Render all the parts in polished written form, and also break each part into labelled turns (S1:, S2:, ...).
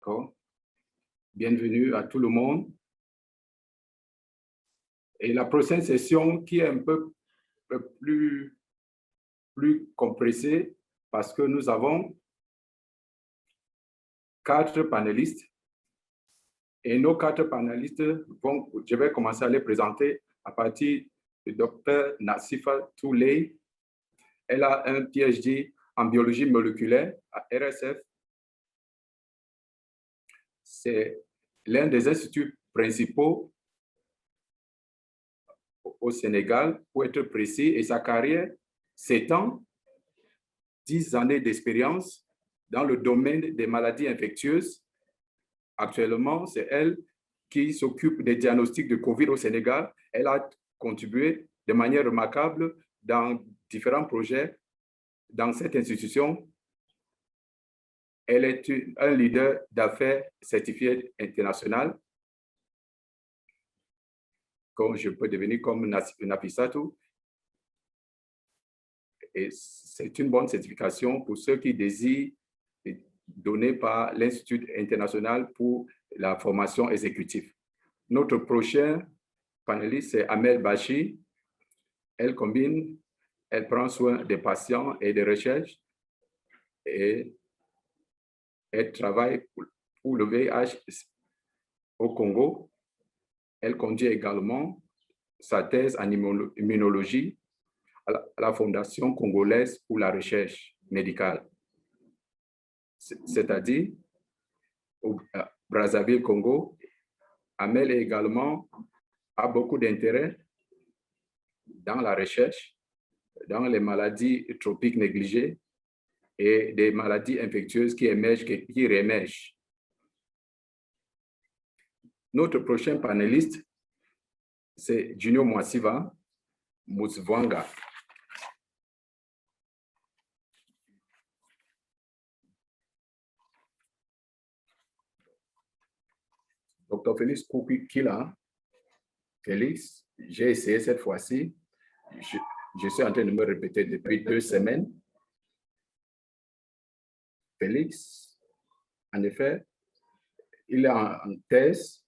S1: D'accord. Bienvenue à tout le monde. Et la prochaine session qui est un peu plus compressée parce que nous avons 4 panélistes. Et nos 4 panélistes je vais commencer à les présenter à partir du Dr Nassifa Touley. Elle a un PhD en biologie moléculaire à RSF. C'est l'un des instituts principaux au Sénégal, pour être précis, et sa carrière s'étend 10 années d'expérience dans le domaine des maladies infectieuses. Actuellement, c'est elle qui s'occupe des diagnostics de COVID au Sénégal. Elle a contribué de manière remarquable dans différents projets dans cette institution. Elle est un leader d'affaires certifié international. Comme je peux devenir comme Nafissatou. Et c'est une bonne certification pour ceux qui désirent, donnée par l'Institut international pour la formation exécutive. Notre prochain panéliste, c'est Amel Bachi. Elle prend soin des patients et des recherches et elle travaille pour le VIH au Congo. Elle conduit également sa thèse en immunologie à la Fondation congolaise pour la recherche médicale. C'est-à-dire, au Brazzaville, Congo, Amel également a beaucoup d'intérêt dans la recherche, dans les maladies tropiques négligées et des maladies infectieuses qui émergent, qui réémergent. Notre prochain panéliste, c'est Junior Mwasiva Musvwanga. Dr. Félix Koukila. Félix, j'ai essayé cette fois-ci. Je suis en train de me répéter depuis 2 semaines. Félix, en effet, il est en thèse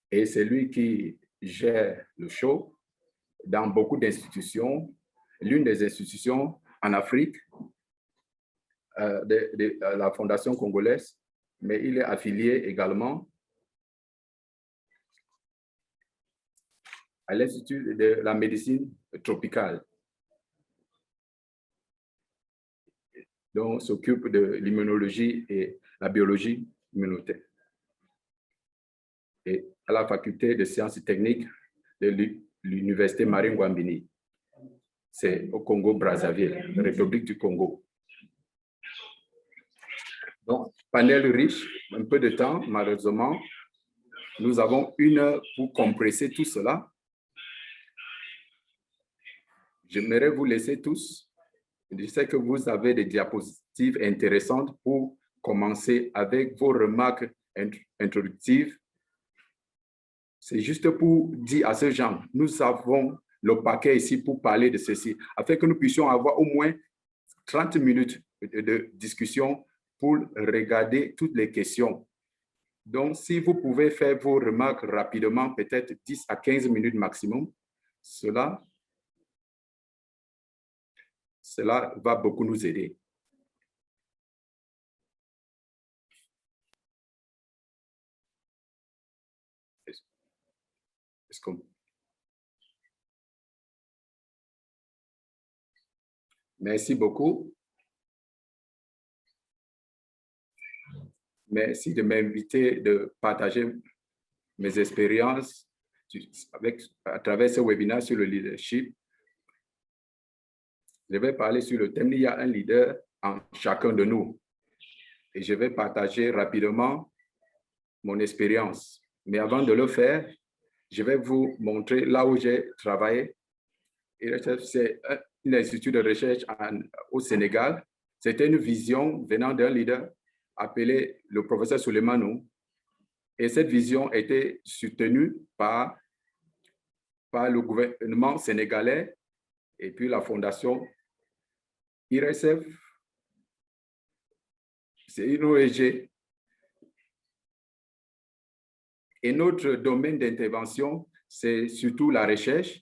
S1: et c'est lui qui gère le show dans beaucoup d'institutions. L'une des institutions en Afrique, la Fondation congolaise, mais il est affilié également à l'Institut de la médecine tropicale, dont s'occupe de l'immunologie et la biologie immunitaire. Et à la faculté de sciences techniques de l'Université Marine Ngouambini. C'est au Congo-Brazzaville, République du Congo. Donc, panel riche, un peu de temps, malheureusement. Nous avons 1 heure pour compresser tout cela. J'aimerais vous laisser tous. Je sais que vous avez des diapositives intéressantes pour commencer avec vos remarques introductives. C'est juste pour dire à ces gens, nous avons le paquet ici pour parler de ceci, afin que nous puissions avoir au moins 30 minutes de discussion pour regarder toutes les questions. Donc, si vous pouvez faire vos remarques rapidement, peut-être 10 à 15 minutes maximum, cela va beaucoup nous aider. Merci beaucoup. Merci de m'inviter de partager mes expériences à travers ce webinaire sur le leadership. Je vais parler sur le thème « Il y a un leader en chacun de nous ». Et je vais partager rapidement mon expérience. Mais avant de le faire, je vais vous montrer là où j'ai travaillé. C'est un institut de recherche au Sénégal. C'était une vision venant d'un leader appelé le professeur Souleymanou. Et cette vision était soutenue par le gouvernement sénégalais et puis la fondation IRSF. C'est une ONG Et notre domaine d'intervention, c'est surtout la recherche.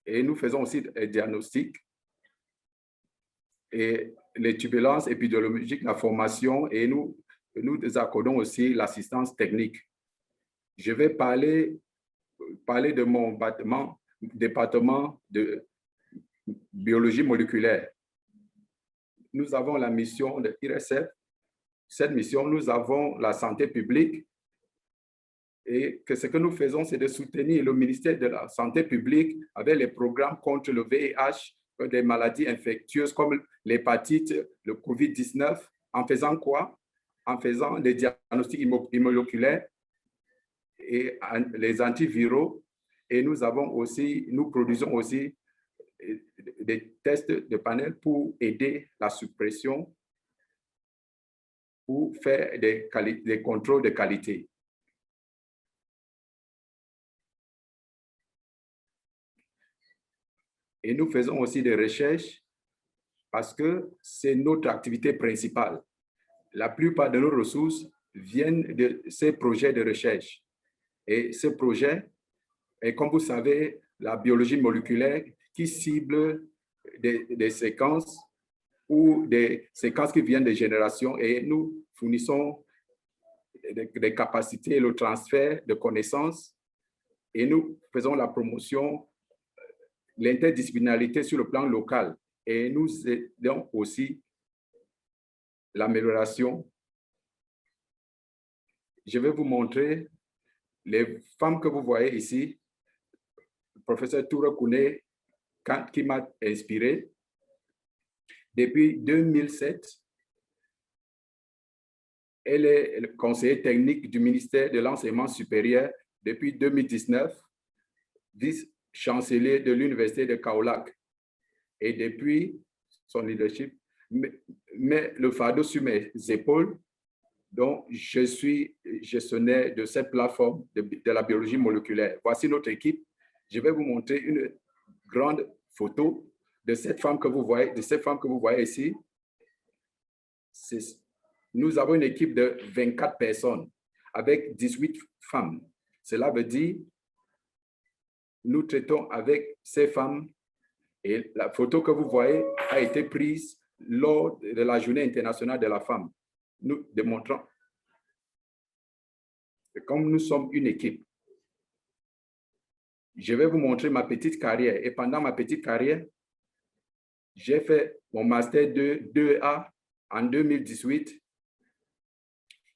S1: Et nous faisons aussi des diagnostics et les turbulences épidémiologiques, la formation, et nous accordons aussi l'assistance technique. Je vais parler de mon département de biologie moléculaire. Nous avons la mission de IRSF. Cette mission, nous avons la santé publique. Et que ce que nous faisons, c'est de soutenir le ministère de la Santé publique avec les programmes contre le VIH, des maladies infectieuses comme l'hépatite, le COVID-19. En faisant quoi? En faisant des diagnostics immunomoléculaires et les antiviraux. Et nous produisons aussi des tests de panel pour aider la suppression, pour faire des contrôles de qualité. Et nous faisons aussi des recherches parce que c'est notre activité principale. La plupart de nos ressources viennent de ces projets de recherche. Et ce projet est, comme vous savez, la biologie moléculaire qui cible des séquences ou des séquences qui viennent des générations, et nous fournissons des capacités et le transfert de connaissances, et nous faisons la promotion, l'interdisciplinarité sur le plan local, et nous aidons aussi l'amélioration. Je vais vous montrer les femmes que vous voyez ici. Le professeur Toura Kouné, qui m'a inspiré. Depuis 2007, elle est le conseiller technique du ministère de l'Enseignement supérieur. Depuis 2019, vice-chancelier de l'Université de Kaolack. Et depuis son leadership, met le fardeau sur mes épaules. Donc, je suis gestionnaire de cette plateforme de la biologie moléculaire. Voici notre équipe. Je vais vous montrer une grande photo de cette femme que vous voyez, ici. Nous avons une équipe de 24 personnes avec 18 femmes. Cela veut dire nous traitons avec ces femmes, et la photo que vous voyez a été prise lors de la Journée internationale de la femme. Nous démontrons que comme nous sommes une équipe, je vais vous montrer ma petite carrière. Et pendant ma petite carrière, j'ai fait mon master 2A en 2018.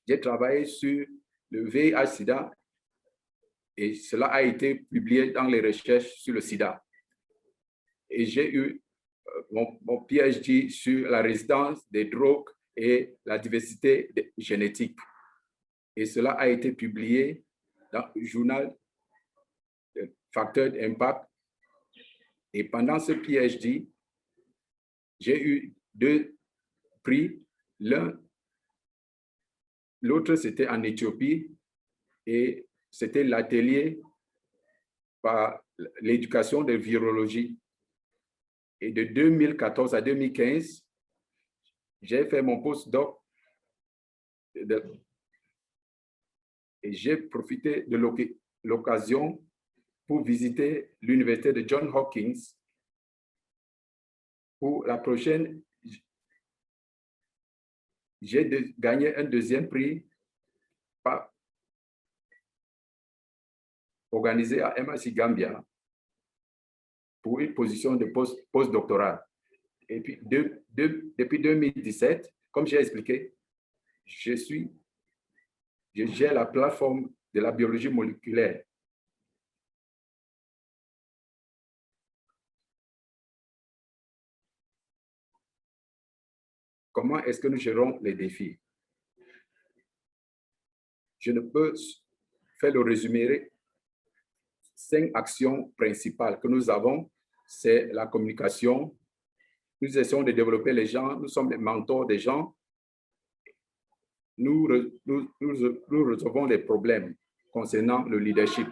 S1: J'ai travaillé sur le VIH-Sida et cela a été publié dans les recherches sur le sida. Et j'ai eu mon PhD sur la résistance des drogues et la diversité génétique. Et cela a été publié dans le journal Facteurs d'impact. Et pendant ce PhD, j'ai eu 2 prix. L'autre, c'était en Éthiopie et c'était l'atelier par l'éducation de virologie. Et de 2014 à 2015, j'ai fait mon postdoc et j'ai profité de l'occasion pour visiter l'université de Johns Hopkins. Pour la prochaine, j'ai gagné un 2e prix organisé à MIT Gambia pour une position de postdoctorat. Et puis, depuis 2017, comme j'ai expliqué, je gère la plateforme de la biologie moléculaire. Comment est-ce que nous gérons les défis? Je ne peux faire le résumé. 5 actions principales que nous avons, c'est la communication. Nous essayons de développer les gens. Nous sommes les mentors des gens. Nous recevons des problèmes concernant le leadership.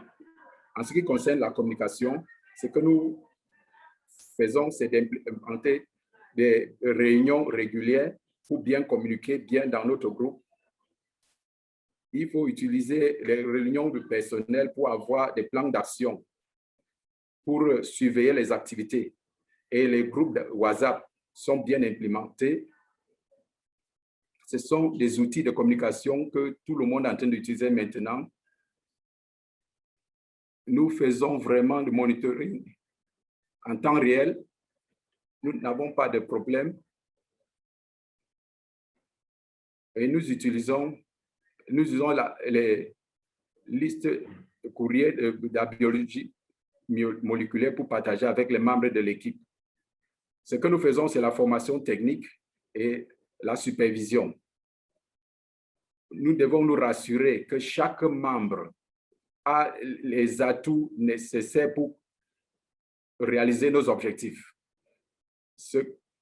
S1: En ce qui concerne la communication, ce que nous faisons, c'est d'implémenter des réunions régulières pour bien communiquer bien dans notre groupe. il faut utiliser les réunions du personnel pour avoir des plans d'action, pour surveiller les activités. Et les groupes de WhatsApp sont bien implémentés. Ce sont des outils de communication que tout le monde est en train d'utiliser maintenant. Nous faisons vraiment du monitoring en temps réel. Nous n'avons pas de problème. Et nous utilisons les listes de courrier de la biologie moléculaire pour partager avec les membres de l'équipe. Ce que nous faisons, c'est la formation technique et la supervision. Nous devons nous rassurer que chaque membre a les atouts nécessaires pour réaliser nos objectifs.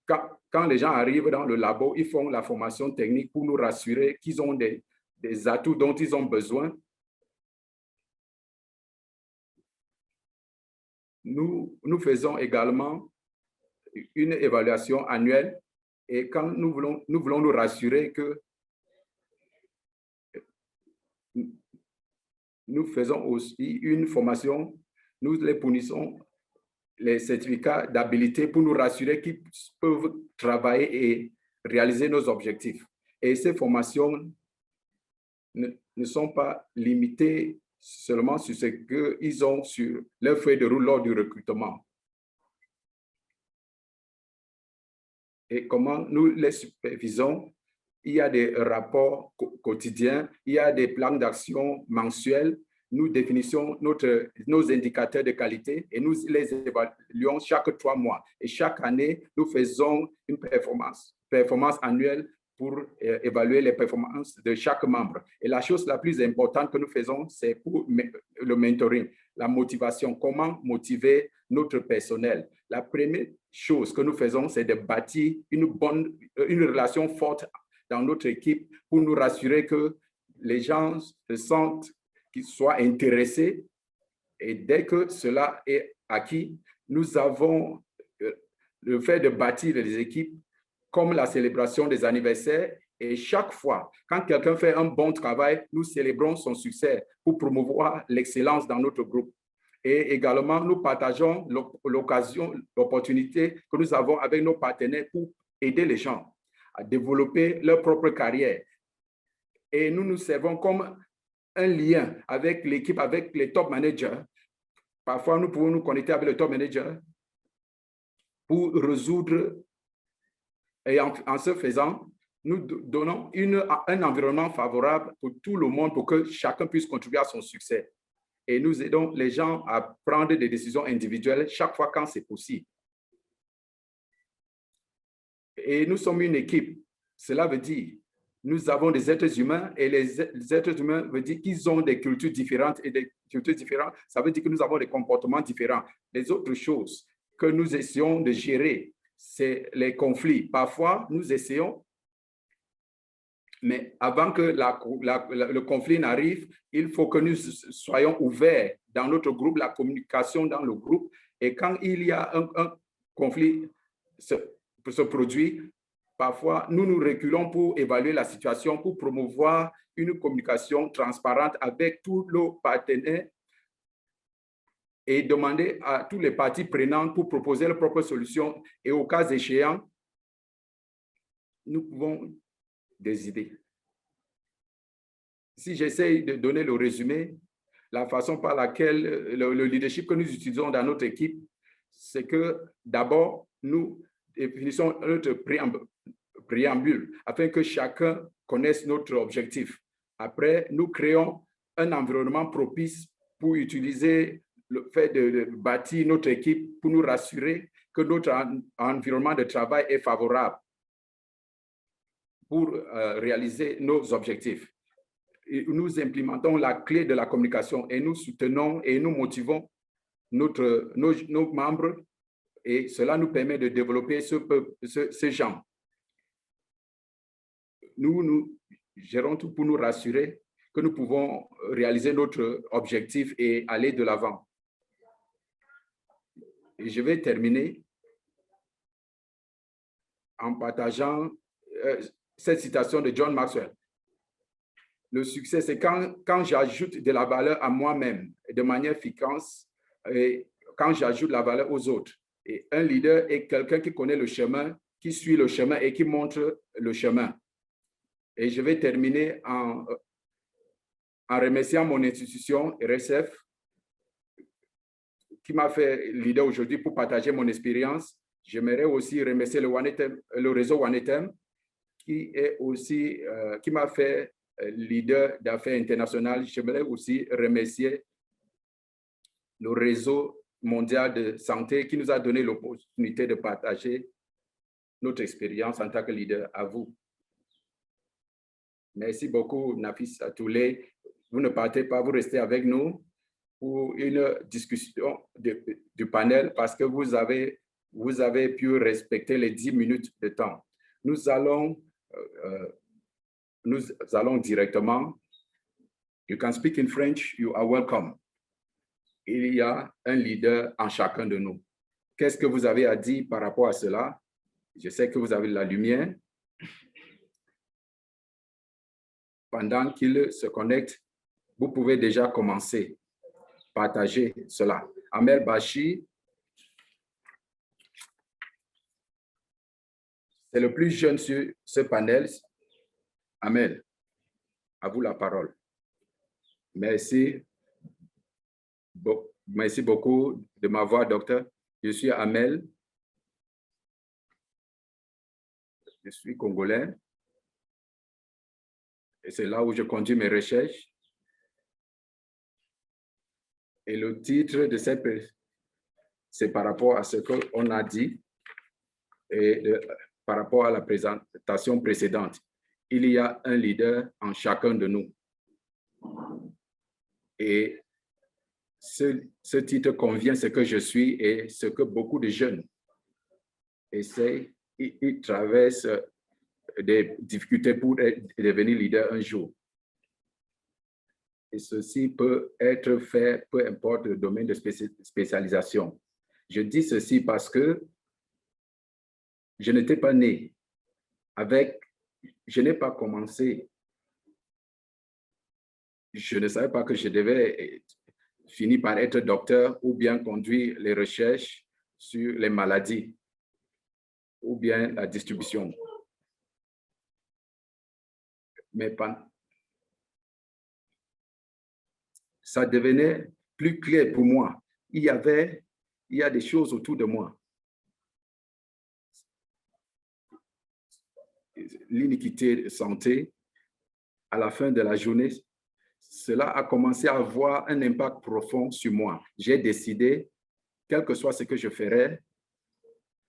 S1: Quand les gens arrivent dans le labo, ils font la formation technique pour nous rassurer qu'ils ont des atouts dont ils ont besoin. Nous faisons également une évaluation annuelle et quand nous voulons nous rassurer que nous faisons aussi une formation, nous les fournissons les certificats d'habilité pour nous rassurer qu'ils peuvent travailler et réaliser nos objectifs. Et ces formations ne sont pas limitées seulement sur ce qu'ils ont sur leur feuille de route lors du recrutement. Et comment nous les supervisons? Il y a des rapports quotidiens, il y a des plans d'action mensuels. Nous définissons nos indicateurs de qualité et nous les évaluons chaque 3 mois. Et chaque année, nous faisons une performance annuelle pour évaluer les performances de chaque membre. Et la chose la plus importante que nous faisons, c'est pour le mentoring, la motivation. Comment motiver notre personnel? La première chose que nous faisons, c'est de bâtir une relation forte dans notre équipe pour nous rassurer que les gens se sentent qu'ils soient intéressés. Et dès que cela est acquis, nous avons le fait de bâtir les équipes comme la célébration des anniversaires. Et chaque fois, quand quelqu'un fait un bon travail, nous célébrons son succès pour promouvoir l'excellence dans notre groupe. Et également, nous partageons l'opportunité que nous avons avec nos partenaires pour aider les gens à développer leur propre carrière. Et nous nous servons comme un lien avec l'équipe, avec les top managers. Parfois, nous pouvons nous connecter avec le top manager pour résoudre. Et en ce faisant, nous donnons un environnement favorable pour tout le monde pour que chacun puisse contribuer à son succès. Et nous aidons les gens à prendre des décisions individuelles chaque fois quand c'est possible. Et nous sommes une équipe. Cela veut dire nous avons des êtres humains et les êtres humains veut dire qu'ils ont des cultures différentes et des cultures différentes. Ça veut dire que nous avons des comportements différents. Les autres choses que nous essayons de gérer, c'est les conflits. Parfois, nous essayons, mais avant que le conflit n'arrive, il faut que nous soyons ouverts dans notre groupe, la communication dans le groupe. Et quand il y a un conflit se produit, parfois, nous nous reculons pour évaluer la situation, pour promouvoir une communication transparente avec tous nos partenaires et demander à tous les parties prenantes pour proposer leurs propres solutions. Et au cas échéant, nous pouvons des idées. Si j'essaie de donner le résumé, la façon par laquelle le leadership que nous utilisons dans notre équipe, c'est que d'abord, nous définissons notre préambule afin que chacun connaisse notre objectif. Après, nous créons un environnement propice pour utiliser le fait de bâtir notre équipe pour nous rassurer que notre environnement de travail est favorable pour réaliser nos objectifs. Et nous implémentons la clé de la communication et nous soutenons et nous motivons nos membres et cela nous permet de développer ces gens. Nous gérons tout pour nous rassurer que nous pouvons réaliser notre objectif et aller de l'avant. Et je vais terminer en partageant cette citation de John Maxwell. Le succès, c'est quand j'ajoute de la valeur à moi-même de manière efficace et quand j'ajoute la valeur aux autres. Et un leader est quelqu'un qui connaît le chemin, qui suit le chemin et qui montre le chemin. Et je vais terminer en remerciant mon institution, RSF, qui m'a fait leader aujourd'hui pour partager mon expérience. J'aimerais aussi remercier le réseau Wanetem, qui m'a fait leader d'affaires internationales. J'aimerais aussi remercier le réseau mondial de santé qui nous a donné l'opportunité de partager notre expérience en tant que leader à vous. Merci beaucoup, Nafis Atoulé. Vous ne partez pas, vous restez avec nous pour une discussion du panel parce que vous avez pu respecter les 10 minutes de temps. Nous allons directement. You can speak in French, you are welcome. Il y a un leader en chacun de nous. Qu'est-ce que vous avez à dire par rapport à cela? Je sais que vous avez la lumière. Pendant qu'il se connecte, vous pouvez déjà commencer à partager cela. Amel Bashi, c'est le plus jeune sur ce panel. Amel, à vous la parole. Merci. Merci beaucoup de m'avoir, docteur. Je suis Amel. Je suis congolais. Et c'est là où je conduis mes recherches. Et le titre de cette, c'est par rapport à ce qu'on a dit et par rapport à la présentation précédente. Il y a un leader en chacun de nous. Et ce titre convient à ce que je suis et ce que beaucoup de jeunes essayent. Ils traversent des difficultés pour devenir leader un jour. Et ceci peut être fait, peu importe le domaine de spécialisation. Je dis ceci parce que je n'étais pas né je n'ai pas commencé. Je ne savais pas que je devais finir par être docteur ou bien conduire les recherches sur les maladies ou bien la distribution. Mais ça devenait plus clair pour moi. Il y a des choses autour de moi. L'iniquité de santé, à la fin de la journée, cela a commencé à avoir un impact profond sur moi. J'ai décidé, quel que soit ce que je ferais,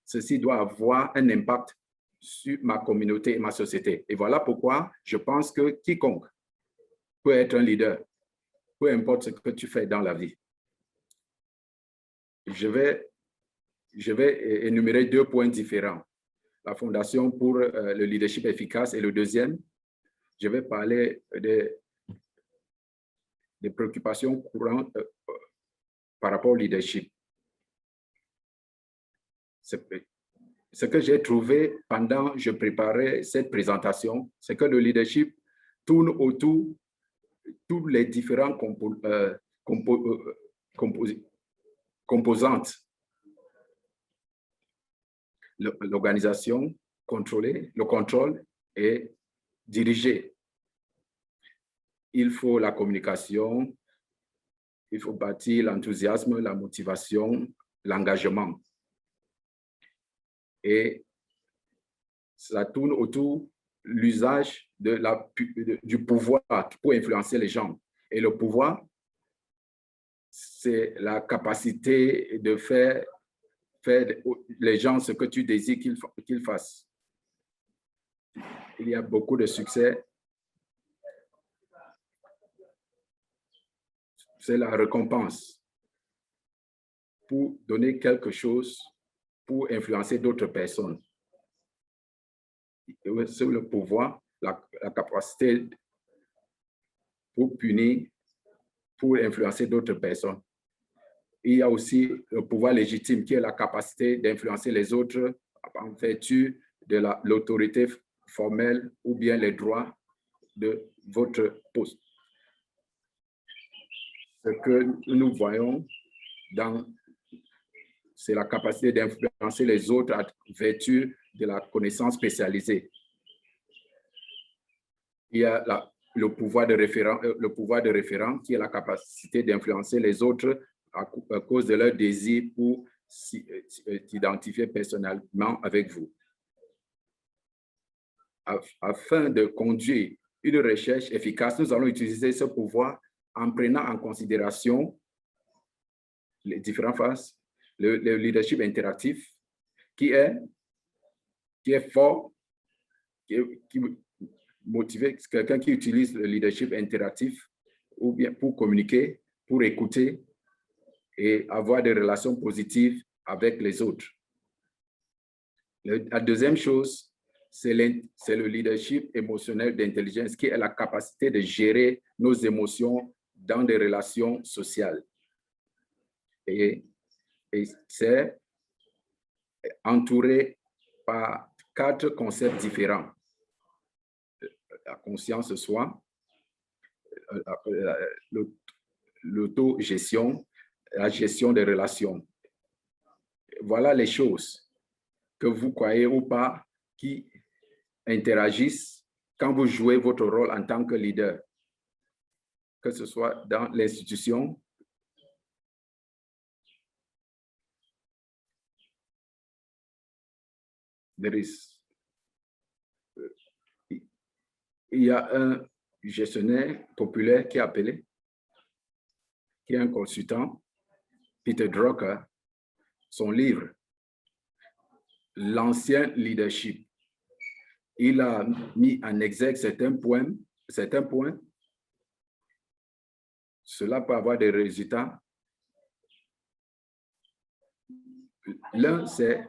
S1: ceci doit avoir un impact sur ma communauté et ma société. Et voilà pourquoi je pense que quiconque peut être un leader, peu importe ce que tu fais dans la vie. Je vais énumérer 2 points différents. La Fondation pour le leadership efficace et le deuxième, je vais parler des préoccupations courantes par rapport au leadership. Ce que j'ai trouvé pendant que je préparais cette présentation, c'est que le leadership tourne autour de tous les différents composantes. L'organisation, contrôler, le contrôle et diriger. Il faut la communication, il faut bâtir l'enthousiasme, la motivation, l'engagement. Et ça tourne autour de l'usage du pouvoir pour influencer les gens. Et le pouvoir, c'est la capacité de faire les gens ce que tu désires qu'ils fassent. Il y a beaucoup de succès. C'est la récompense pour donner quelque chose pour influencer d'autres personnes. C'est le pouvoir, la capacité pour punir, pour influencer d'autres personnes. Il y a aussi le pouvoir légitime qui est la capacité d'influencer les autres en vertu de l'autorité formelle ou bien les droits de votre poste. Ce que nous voyons c'est la capacité d'influencer les autres à vertu de la connaissance spécialisée. Il y a le pouvoir de référent qui est la capacité d'influencer les autres à cause de leur désir pour s'identifier personnellement avec vous. Afin de conduire une recherche efficace, nous allons utiliser ce pouvoir en prenant en considération les différentes phases, le leadership interactif qui est fort, qui motivé, quelqu'un qui utilise le leadership interactif ou bien pour communiquer, pour écouter et avoir des relations positives avec les autres. La deuxième chose, c'est le leadership émotionnel d'intelligence qui est la capacité de gérer nos émotions dans des relations sociales. Et c'est entouré par 4 concepts différents. La conscience de soi, l'autogestion, la gestion des relations. Voilà les choses que vous croyez ou pas qui interagissent quand vous jouez votre rôle en tant que leader, que ce soit dans l'institution, il y a un gestionnaire populaire qui est appelé, qui est un consultant, Peter Drucker, son livre, L'ancien leadership. Il a mis en exergue certains points. Cela peut avoir des résultats. L'un, c'est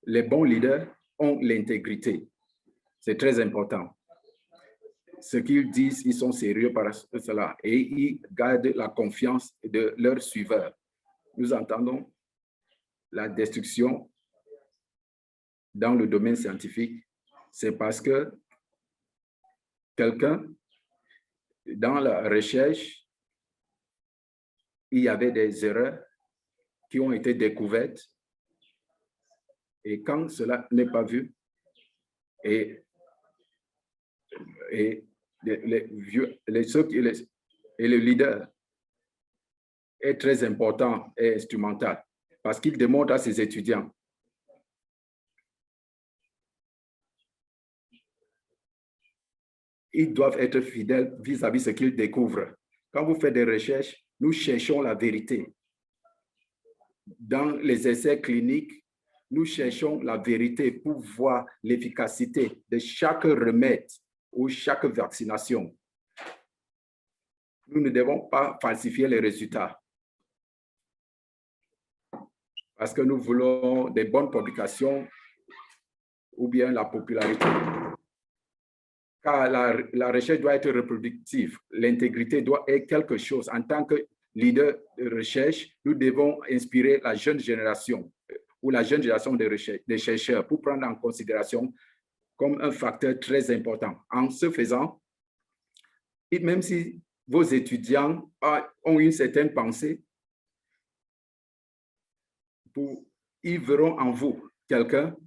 S1: les bons leaders ont l'intégrité. C'est très important. Ce qu'ils disent, ils sont sérieux par cela et ils gardent la confiance de leurs suiveurs. Nous entendons la destruction dans le domaine scientifique, c'est parce que quelqu'un, dans la recherche, il y avait des erreurs qui ont été découvertes et quand cela n'est pas vu, et le leader est très important et instrumental parce qu'il démontre à ses étudiants ils doivent être fidèles vis-à-vis de ce qu'ils découvrent. Quand vous faites des recherches, nous cherchons la vérité. Dans les essais cliniques, nous cherchons la vérité pour voir l'efficacité de chaque remède ou chaque vaccination. Nous ne devons pas falsifier les résultats parce que nous voulons des bonnes publications ou bien la popularité. Car la recherche doit être reproductive. L'intégrité doit être quelque chose. En tant que leader de recherche, nous devons inspirer la jeune génération ou la jeune génération des chercheurs pour prendre en considération comme un facteur très important. En ce faisant, et même si vos étudiants ont une certaine pensée, ils verront en vous quelqu'un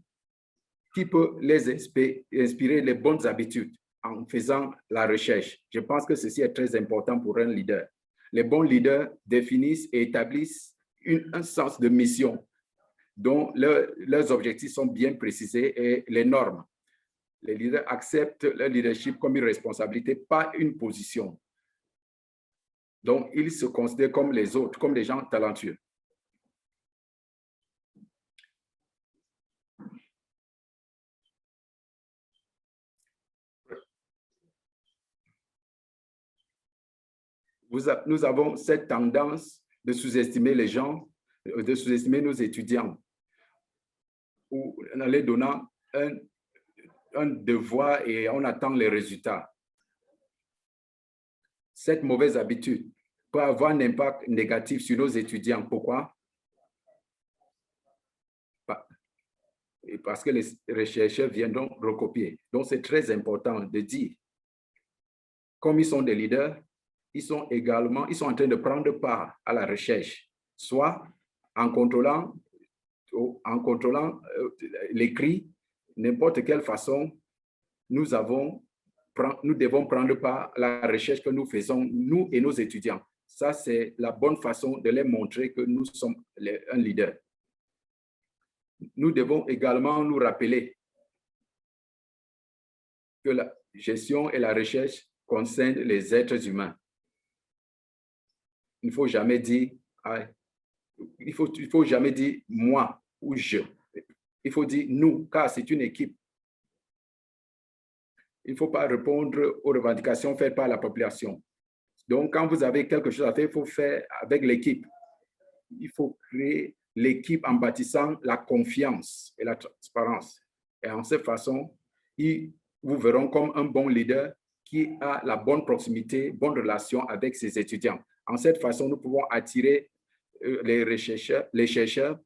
S1: qui peut les inspirer les bonnes habitudes en faisant la recherche. Je pense que ceci est très important pour un leader. Les bons leaders définissent et établissent un sens de mission dont leurs objectifs sont bien précisés et les normes. Les leaders acceptent leur leadership comme une responsabilité, pas une position. Donc, ils se considèrent comme les autres, comme des gens talentueux. Nous avons cette tendance de sous-estimer les gens, de sous-estimer nos étudiants, ou en les donnant un devoir et on attend les résultats. Cette mauvaise habitude peut avoir un impact négatif sur nos étudiants. Pourquoi? Parce que les chercheurs viendront recopier. Donc, c'est très important de dire comme ils sont des leaders, ils sont en train de prendre part à la recherche, soit en contrôlant l'écrit, n'importe quelle façon, nous devons prendre part à la recherche que nous faisons, nous et nos étudiants. Ça, c'est la bonne façon de les montrer que nous sommes un leader. Nous devons également nous rappeler que la gestion et la recherche concernent les êtres humains. Il ne faut jamais dire, il faut jamais dire moi ou je. Il faut dire nous, car c'est une équipe. Il ne faut pas répondre aux revendications faites par la population. Donc, quand vous avez quelque chose à faire, il faut faire avec l'équipe. Il faut créer l'équipe en bâtissant la confiance et la transparence. Et en cette façon, vous verront comme un bon leader qui a la bonne proximité, bonne relation avec ses étudiants. En cette façon, nous pouvons attirer les chercheurs.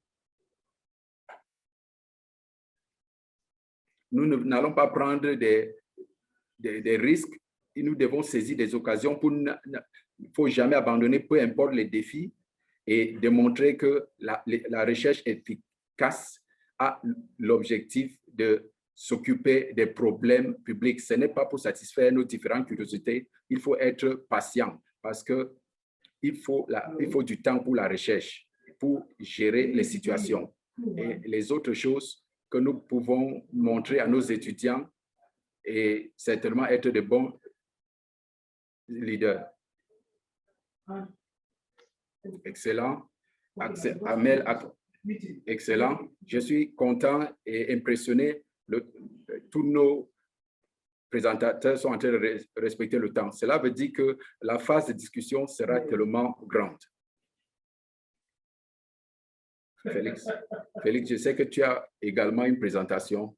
S1: Nous n'allons pas prendre des risques. Et nous devons saisir des occasions il ne faut jamais abandonner, peu importe les défis, et démontrer que la recherche efficace a l'objectif de s'occuper des problèmes publics. Ce n'est pas pour satisfaire nos différentes curiosités. Il faut être patient parce qu'il faut du temps pour la recherche, pour gérer les situations. Et les autres choses que nous pouvons montrer à nos étudiants et certainement être de bons leaders. Excellent. Amel, excellent. Je suis content et impressionné. Tous nos présentateurs sont en train de respecter le temps. Cela veut dire que la phase de discussion sera tellement grande. Félix, je sais que tu as également une présentation.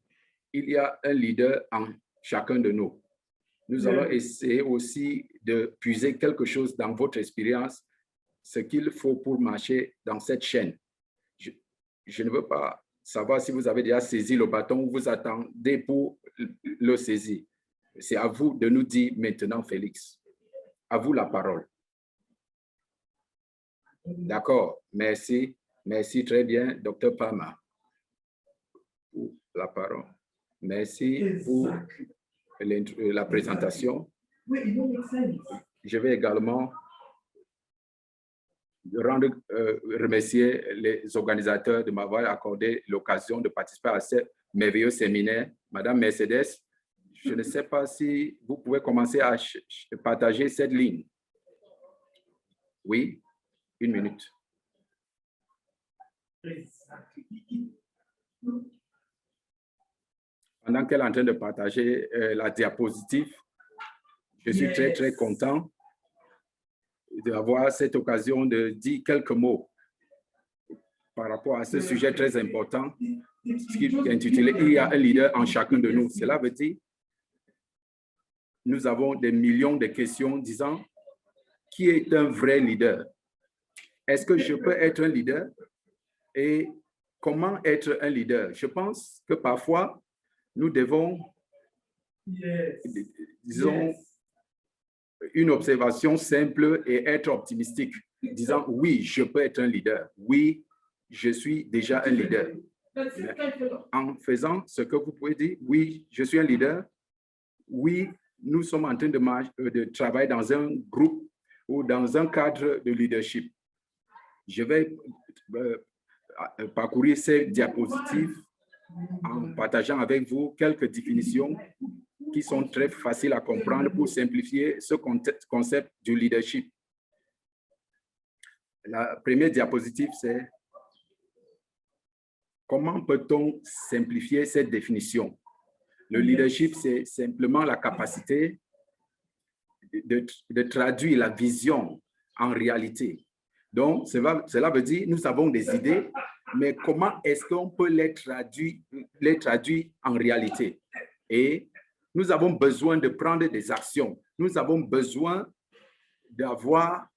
S1: Il y a un leader en chacun de nous. Nous allons essayer aussi de puiser quelque chose dans votre expérience, ce qu'il faut pour marcher dans cette chaîne. Je ne veux pas savoir si vous avez déjà saisi le bâton ou vous attendez pour le saisir. C'est à vous de nous dire maintenant, Félix. À vous la parole. D'accord, merci. Merci, très bien, Dr. Palmer. Pour la parole. Merci pour la présentation. Je vais également remercier les organisateurs de m'avoir accordé l'occasion de participer à ce merveilleux séminaire. Madame Mercedes, je ne sais pas si vous pouvez commencer à partager cette ligne. Oui, 1 minute. Pendant qu'elle est en train de partager la diapositive, je suis très content d'avoir cette occasion de dire quelques mots par rapport à ce sujet très important, ce qui est intitulé « Il y a un leader en chacun de nous ». Cela veut dire nous avons des millions de questions disant qui est un vrai leader? Est-ce que je peux être un leader? Et comment être un leader? Je pense que parfois, nous devons, disons, une observation simple et être optimistique, disant oui, je peux être un leader. Oui, je suis déjà un leader. En faisant ce que vous pouvez dire, oui, je suis un leader. Oui, nous sommes en train de travailler dans un groupe ou dans un cadre de leadership. Je vais parcourir ces diapositives en partageant avec vous quelques définitions qui sont très faciles à comprendre pour simplifier ce concept du leadership. La première diapositive, c'est comment peut-on simplifier cette définition? Le leadership, c'est simplement la capacité de traduire la vision en réalité. Donc, cela veut dire nous avons des idées, mais comment est-ce qu'on peut les traduire en réalité? Et nous avons besoin de prendre des actions. Nous avons besoin d'avoir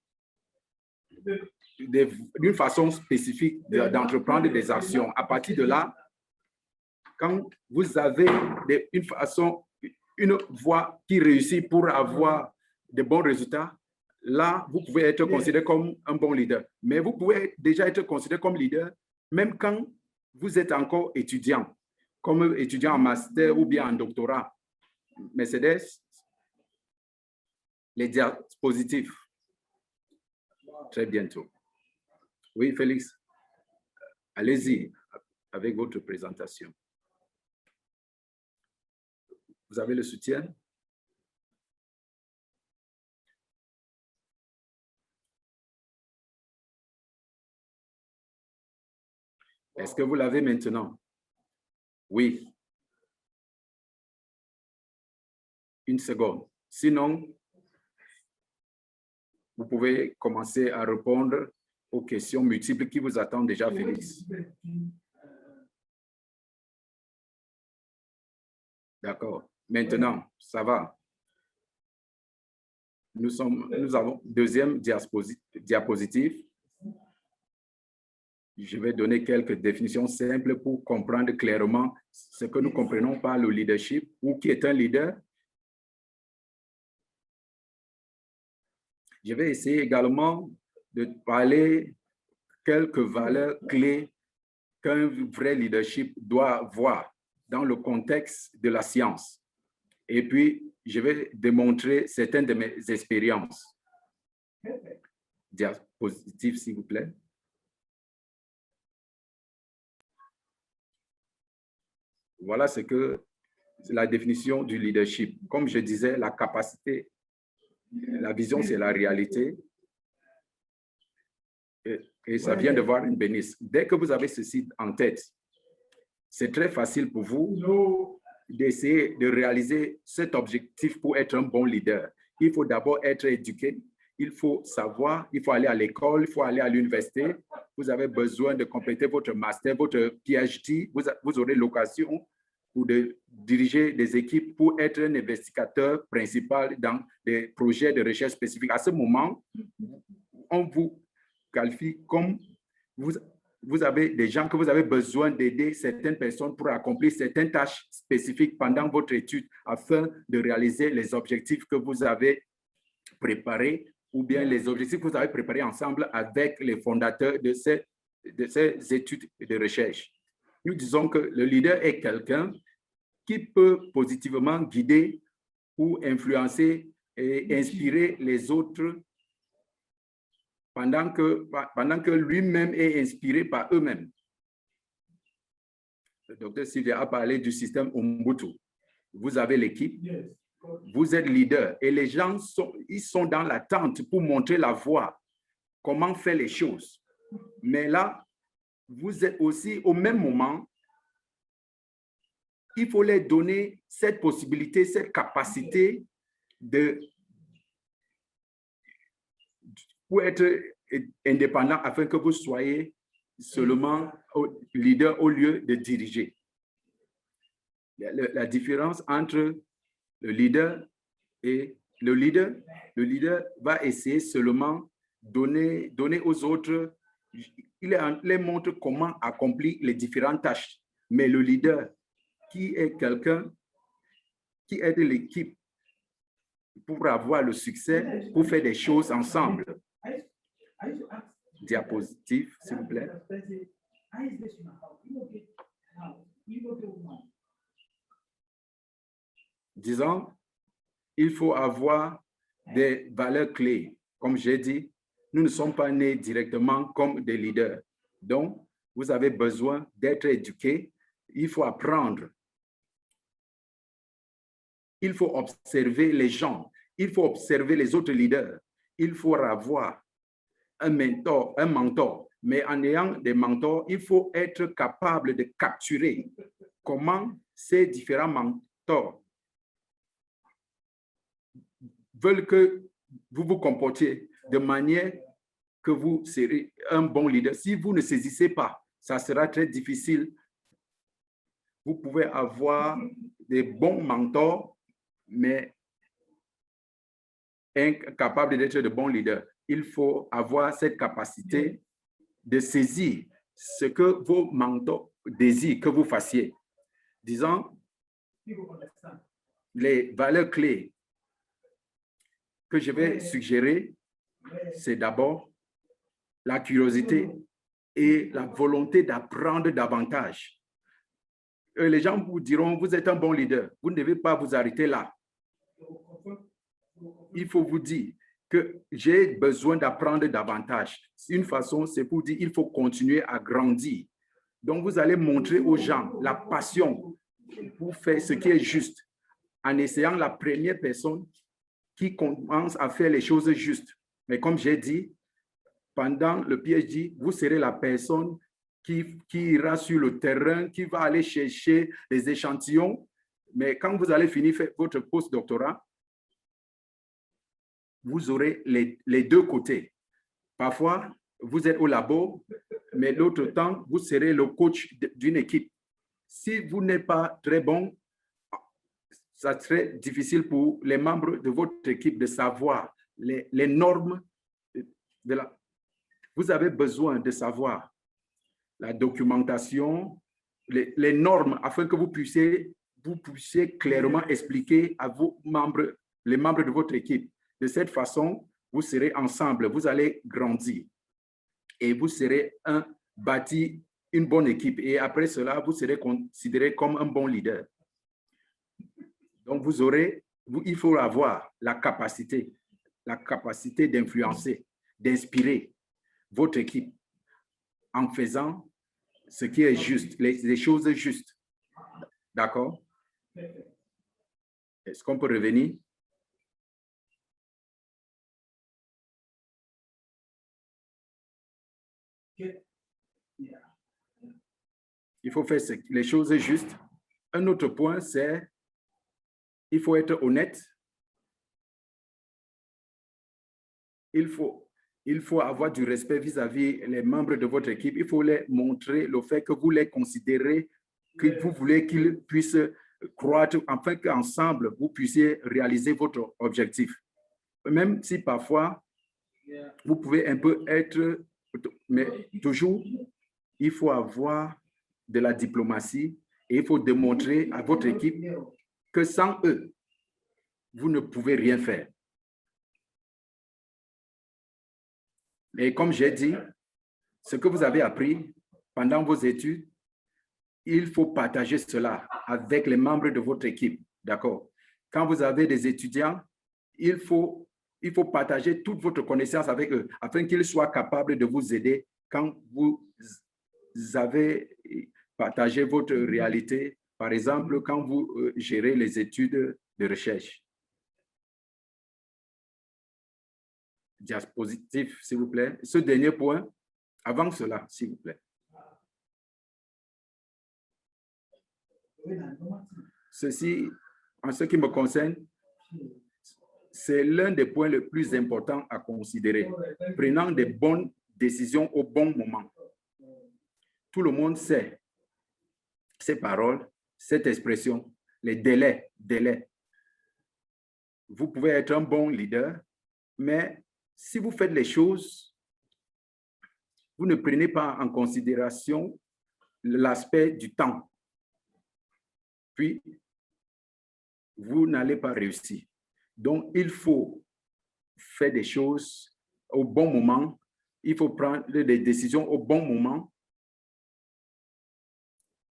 S1: d'une façon spécifique d'entreprendre des actions. À partir de là, quand vous avez une voie qui réussit pour avoir de bons résultats, là, vous pouvez être considéré comme un bon leader. Mais vous pouvez déjà être considéré comme leader, même quand vous êtes encore étudiant, comme étudiant en master ou bien en doctorat. Mercedes, les diapositifs. Très bientôt. Oui, Félix, allez-y avec votre présentation. Vous avez le soutien? Est-ce que vous l'avez maintenant? Oui. Une seconde. Sinon, vous pouvez commencer à répondre aux questions multiples qui vous attendent déjà, Félix. D'accord. Maintenant, ça va. Nous avons deuxième diapositive. Je vais donner quelques définitions simples pour comprendre clairement ce que nous comprenons par le leadership ou qui est un leader. Je vais essayer également de parler quelques valeurs clés qu'un vrai leadership doit avoir dans le contexte de la science. Et puis, je vais démontrer certaines de mes expériences. Diapositive, s'il vous plaît. Voilà ce que la définition du leadership. Comme je disais, la capacité, la vision, c'est la réalité. Et ça vient de voir une bénisse. Dès que vous avez ceci en tête, c'est très facile pour vous d'essayer de réaliser cet objectif pour être un bon leader. Il faut d'abord être éduqué, il faut savoir, il faut aller à l'école, il faut aller à l'université. Vous avez besoin de compléter votre master, votre PhD. Vous aurez l'occasion de diriger des équipes pour être un investigateur principal dans des projets de recherche spécifiques. À ce moment, on vous qualifie comme vous avez des gens que vous avez besoin d'aider certaines personnes pour accomplir certaines tâches spécifiques pendant votre étude afin de réaliser les objectifs que vous avez préparés ou bien les objectifs que vous avez préparés ensemble avec les fondateurs de ces études de recherche. Nous disons que le leader est quelqu'un qui peut positivement guider ou influencer et inspirer les autres pendant que lui-même est inspiré par eux-mêmes. Le docteur Sylvia a parlé du système Ubuntu. Vous avez l'équipe, vous êtes leader et les gens sont dans l'attente pour montrer la voie, comment faire les choses. Mais là, vous êtes aussi au même moment, il faut leur donner cette possibilité, cette capacité pour être indépendant afin que vous soyez seulement leader au lieu de diriger. La différence entre le leader et le leader va essayer seulement donner aux autres, il leur montre comment accomplir les différentes tâches. Mais le leader, qui est quelqu'un qui aide l'équipe pour avoir le succès, pour faire des choses ensemble. Diapositive, s'il vous plaît. Disons, il faut avoir des valeurs clés. Comme j'ai dit, nous ne sommes pas nés directement comme des leaders. Donc, vous avez besoin d'être éduqués. Il faut apprendre. Il faut observer les gens. Il faut observer les autres leaders. Il faut avoir un mentor. Mais en ayant des mentors, il faut être capable de capturer comment ces différents mentors veulent que vous vous comportiez de manière que vous serez un bon leader. Si vous ne saisissez pas, ça sera très difficile. Vous pouvez avoir des bons mentors, mais incapable d'être de bons leaders. Il faut avoir cette capacité de saisir ce que vos mentors désirent que vous fassiez. Disons, les valeurs clés. que je vais suggérer, c'est d'abord la curiosité et la volonté d'apprendre davantage. Les gens vous diront, vous êtes un bon leader, vous ne devez pas vous arrêter là. Il faut vous dire que j'ai besoin d'apprendre davantage. Une façon, c'est pour dire qu'il faut continuer à grandir. Donc, vous allez montrer aux gens la passion pour faire ce qui est juste en essayant la première personne qui commence à faire les choses justes. Mais comme j'ai dit, pendant le PhD, vous serez la personne qui ira sur le terrain, qui va aller chercher les échantillons. Mais quand vous allez finir votre post-doctorat, vous aurez les deux côtés. Parfois, vous êtes au labo, mais l'autre temps, vous serez le coach d'une équipe. Si vous n'êtes pas très bon, ça serait difficile pour les membres de votre équipe de savoir les normes de la... Vous avez besoin de savoir la documentation, les normes, afin que vous puissiez clairement expliquer à vos membres, les membres de votre équipe. De cette façon, vous serez ensemble, vous allez grandir et vous serez bâti une bonne équipe. Et après cela, vous serez considéré comme un bon leader. Donc, il faut avoir la capacité d'influencer, d'inspirer votre équipe en faisant ce qui est juste, les choses justes. D'accord? Est-ce qu'on peut revenir? Il faut faire les choses justes. Un autre point, c'est il faut être honnête. Il faut avoir du respect vis-à-vis les membres de votre équipe. Il faut les montrer le fait que vous les considérez, que vous voulez qu'ils puissent croître, afin qu'ensemble, vous puissiez réaliser votre objectif. Même si parfois, vous pouvez un peu être, mais toujours, il faut avoir de la diplomatie et il faut démontrer à votre équipe que sans eux, vous ne pouvez rien faire. Et comme j'ai dit, ce que vous avez appris pendant vos études, il faut partager cela avec les membres de votre équipe. D'accord? Quand vous avez des étudiants, il faut partager toute votre connaissance avec eux afin qu'ils soient capables de vous aider quand vous avez partagé votre réalité. Par exemple, quand vous gérez les études de recherche. Diapositive, s'il vous plaît. Ce dernier point, avant cela, s'il vous plaît. Ceci, en ce qui me concerne, c'est l'un des points les plus importants à considérer. Prenant des bonnes décisions au bon moment. Tout le monde sait ces paroles, cette expression, les délais. Vous pouvez être un bon leader, mais si vous faites les choses, vous ne prenez pas en considération l'aspect du temps. Puis, vous n'allez pas réussir. Donc, il faut faire des choses au bon moment. Il faut prendre des décisions au bon moment.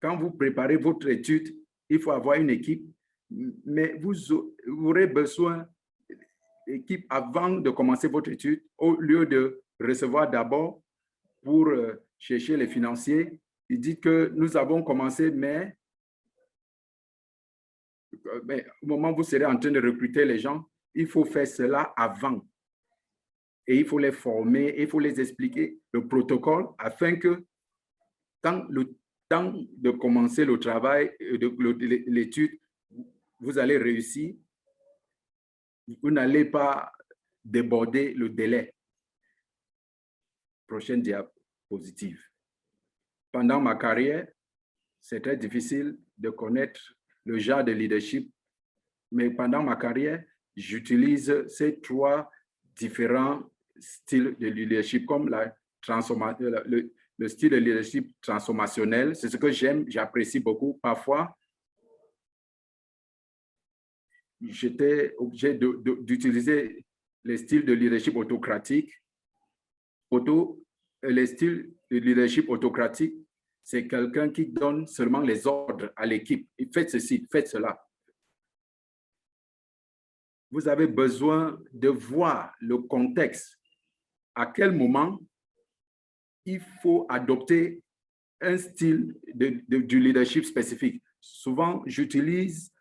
S1: Quand vous préparez votre étude, il faut avoir une équipe, mais vous aurez besoin d'équipe avant de commencer votre étude, au lieu de recevoir d'abord pour chercher les financiers. Ils disent que nous avons commencé, mais au moment où vous serez en train de recruter les gens, il faut faire cela avant. Et il faut les former, il faut les expliquer le protocole afin que quand le temps de commencer le travail, de l'étude, vous allez réussir. Vous n'allez pas déborder le délai. Prochaine diapositive. Pendant ma carrière, c'est très difficile de connaître le genre de leadership, mais pendant ma carrière, j'utilise ces trois différents styles de leadership comme le style de leadership transformationnel. C'est ce que j'aime, j'apprécie beaucoup. Parfois, j'étais obligé d'utiliser les styles de leadership autocratique. Les styles de leadership autocratique, c'est quelqu'un qui donne seulement les ordres à l'équipe. Faites ceci, faites cela. Vous avez besoin de voir le contexte. À quel moment il faut adopter un style du leadership spécifique. Souvent, j'utilise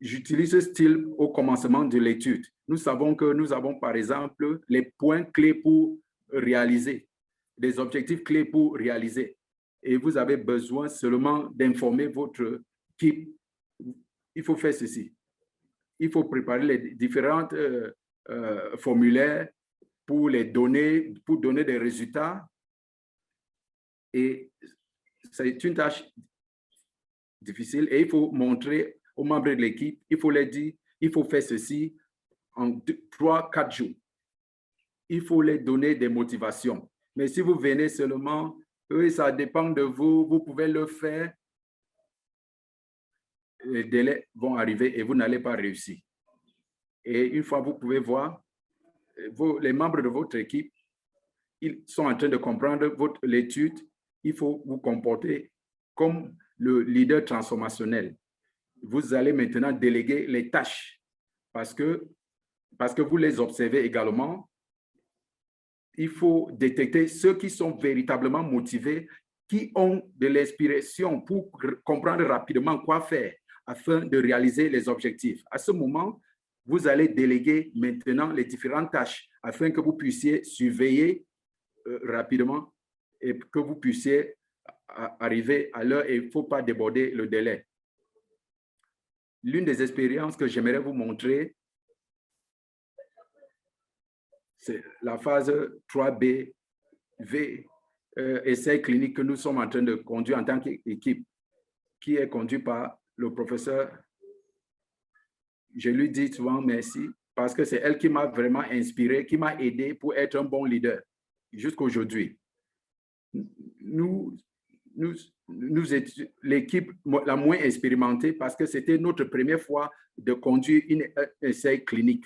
S1: ce style au commencement de l'étude. Nous savons que nous avons, par exemple, les points clés pour réaliser, des objectifs clés pour réaliser. Et vous avez besoin seulement d'informer votre équipe. Il faut faire ceci. Il faut préparer les différentes formulaires pour les donner, pour donner des résultats. Et c'est une tâche difficile et il faut montrer aux membres de l'équipe, il faut leur dire, il faut faire ceci en 3-4 jours. Il faut leur donner des motivations. Mais si vous venez seulement, oui, ça dépend de vous, vous pouvez le faire, les délais vont arriver et vous n'allez pas réussir. Et une fois, vous pouvez voir, les membres de votre équipe, ils sont en train de comprendre l'étude. Il faut vous comporter comme le leader transformationnel. Vous allez maintenant déléguer les tâches parce que vous les observez également. Il faut détecter ceux qui sont véritablement motivés, qui ont de l'inspiration pour comprendre rapidement quoi faire afin de réaliser les objectifs. À ce moment, vous allez déléguer maintenant les différentes tâches afin que vous puissiez surveiller rapidement et que vous puissiez arriver à l'heure et il ne faut pas déborder le délai. L'une des expériences que j'aimerais vous montrer, c'est la phase 3B, essai clinique que nous sommes en train de conduire en tant qu'équipe, qui est conduit par le professeur. Je lui dis souvent merci parce que c'est elle qui m'a vraiment inspiré, qui m'a aidé pour être un bon leader jusqu'à aujourd'hui. Nous l'équipe la moins expérimentée parce que c'était notre première fois de conduire un essai clinique.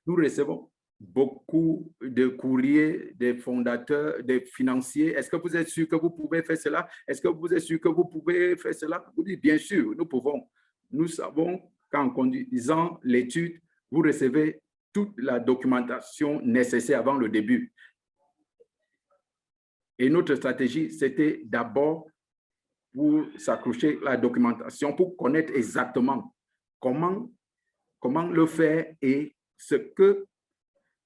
S1: Nous recevons beaucoup de courriers des fondateurs, des financiers. Est-ce que vous êtes sûr que vous pouvez faire cela? Est-ce que vous êtes sûr que vous pouvez faire cela? Vous dites, bien sûr, nous pouvons. Nous savons qu'en conduisant l'étude, vous recevez toute la documentation nécessaire avant le début. Et notre stratégie, c'était d'abord pour s'accrocher à la documentation, pour connaître exactement comment le faire et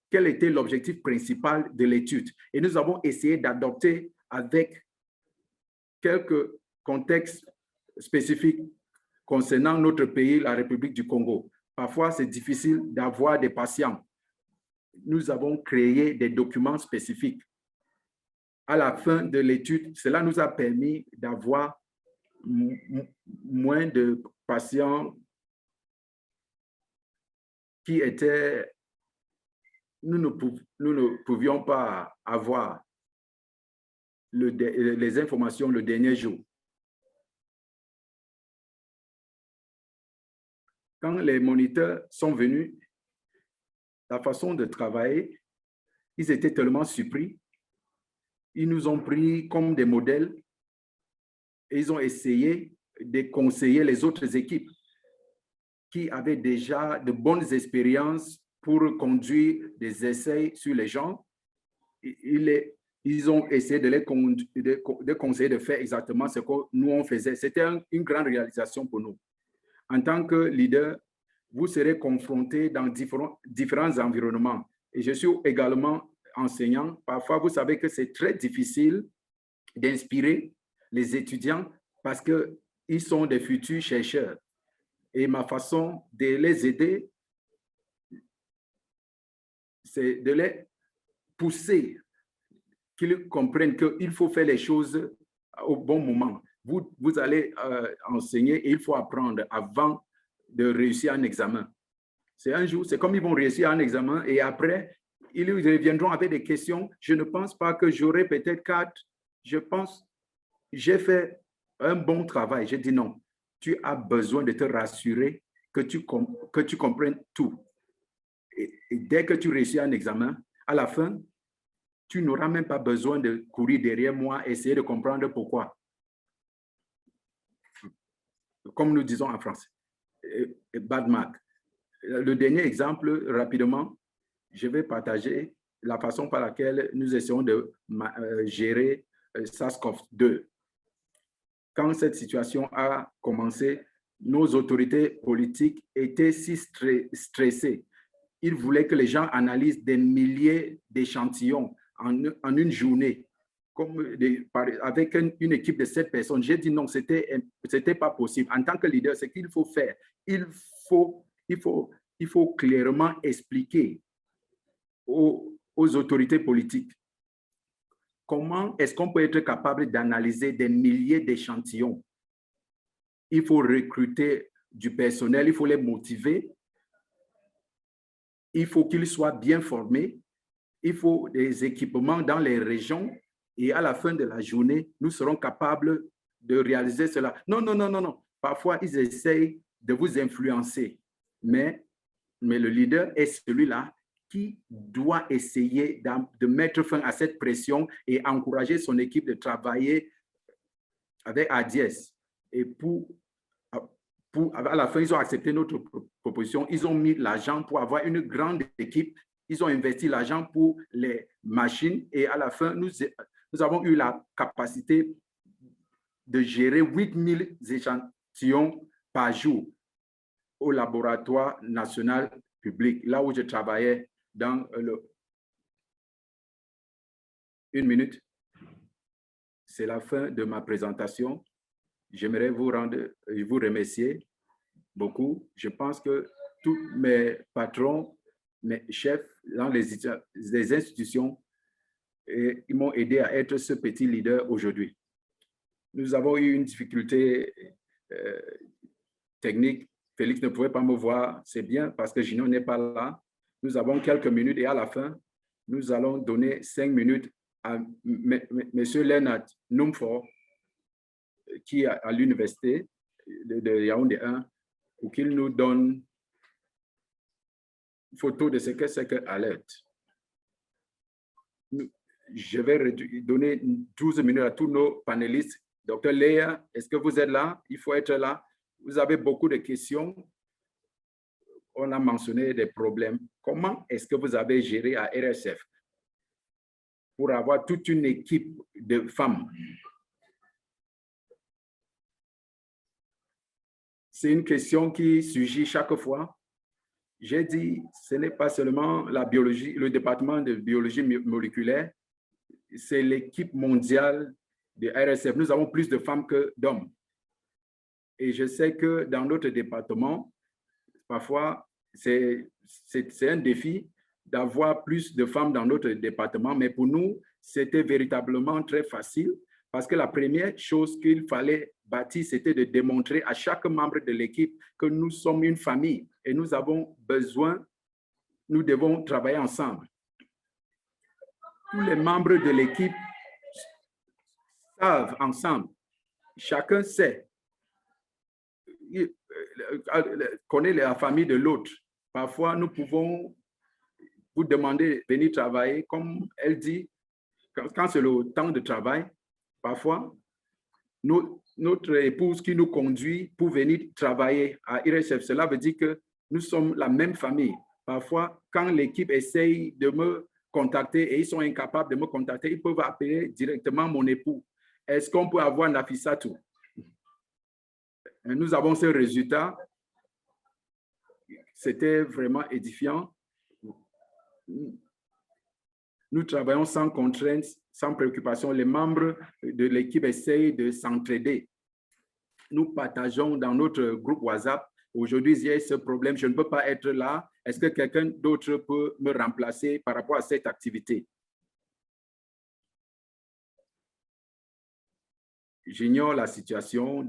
S1: quel était l'objectif principal de l'étude. Et nous avons essayé d'adopter avec quelques contextes spécifiques concernant notre pays, la République du Congo. Parfois, c'est difficile d'avoir des patients. Nous avons créé des documents spécifiques. À la fin de l'étude, cela nous a permis d'avoir moins de patients qui étaient... Nous ne pouvions pas avoir les informations le dernier jour. Quand les moniteurs sont venus, la façon de travailler, ils étaient tellement surpris. Ils nous ont pris comme des modèles et ils ont essayé de conseiller les autres équipes qui avaient déjà de bonnes expériences pour conduire des essais sur les gens. Ils ont essayé de conseiller de faire exactement ce que nous on faisait. C'était une grande réalisation pour nous. En tant que leader, vous serez confronté dans différents environnements. Et je suis également enseignant. Parfois, vous savez que c'est très difficile d'inspirer les étudiants parce qu'ils sont des futurs chercheurs. Et ma façon de les aider, c'est de les pousser, qu'ils comprennent qu'il faut faire les choses au bon moment. Vous allez enseigner et il faut apprendre avant de réussir un examen. C'est un jour, c'est comme ils vont réussir un examen et après, ils reviendront avec des questions. Je ne pense pas que j'aurai peut-être 4. Je pense, j'ai fait un bon travail. J'ai dit non. Tu as besoin de te rassurer que tu comprennes tout. Et dès que tu réussis un examen, à la fin, tu n'auras même pas besoin de courir derrière moi, essayer de comprendre pourquoi. Comme nous disons en français, bad mark. Le dernier exemple, rapidement, je vais partager la façon par laquelle nous essayons de gérer SARS-CoV-2. Quand cette situation a commencé, nos autorités politiques étaient si stressées. Ils voulaient que les gens analysent des milliers d'échantillons en une journée, avec une équipe de 7 personnes. J'ai dit non, c'était pas possible. En tant que leader, ce qu'il faut faire, il faut clairement expliquer aux autorités politiques comment est-ce qu'on peut être capable d'analyser des milliers d'échantillons. Il faut recruter du personnel, il faut les motiver, il faut qu'ils soient bien formés, il faut des équipements dans les régions et à la fin de la journée, nous serons capables de réaliser cela. Non, non, non, non, non. Parfois, ils essayent de vous influencer, mais le leader est celui-là qui doit essayer de mettre fin à cette pression et encourager son équipe de travailler avec ADS. Et à la fin, ils ont accepté notre proposition. Ils ont mis l'argent pour avoir une grande équipe. Ils ont investi l'argent pour les machines. Et à la fin, nous avons eu la capacité de gérer 8000 échantillons par jour au laboratoire national public, là où je travaillais dans une minute. C'est la fin de ma présentation. J'aimerais vous remercier beaucoup. Je pense que tous mes patrons, mes chefs dans les institutions, ils m'ont aidé à être ce petit leader aujourd'hui. Nous avons eu une difficulté technique. Félix ne pouvait pas me voir. C'est bien parce que Gino n'est pas là. Nous avons quelques minutes et à la fin, nous allons donner 5 minutes à M. Leonard Numford, qui est à l'université de Yaoundé 1, pour qu'il nous donne une photo de ce que c'est que Alert. Je vais donner 12 minutes à tous nos panélistes. Docteur Léa, est-ce que vous êtes là? Il faut être là. Vous avez beaucoup de questions. On a mentionné des problèmes. Comment est-ce que vous avez géré à RSF pour avoir toute une équipe de femmes? C'est une question qui surgit chaque fois. J'ai dit, ce n'est pas seulement la biologie, le département de biologie moléculaire, c'est l'équipe mondiale de RSF. Nous avons plus de femmes que d'hommes. Et je sais que dans notre département, parfois, c'est un défi d'avoir plus de femmes dans notre département, mais pour nous, c'était véritablement très facile parce que la première chose qu'il fallait bâtir, c'était de démontrer à chaque membre de l'équipe que nous sommes une famille et nous avons besoin, nous devons travailler ensemble. Tous les membres de l'équipe savent ensemble, chacun sait, connaît la famille de l'autre. Parfois, nous pouvons vous demander de venir travailler, comme elle dit, quand c'est le temps de travail, parfois, notre épouse qui nous conduit pour venir travailler à IRSF, cela veut dire que nous sommes la même famille. Parfois, quand l'équipe essaye de me contacter et ils sont incapables de me contacter, ils peuvent appeler directement mon époux. Est-ce qu'on peut avoir Nafissatou? Nous avons ce résultat. C'était vraiment édifiant. Nous travaillons sans contraintes, sans préoccupation. Les membres de l'équipe essayent de s'entraider. Nous partageons dans notre groupe WhatsApp. Aujourd'hui, il y a ce problème, je ne peux pas être là. Est-ce que quelqu'un d'autre peut me remplacer par rapport à cette activité? J'ignore la situation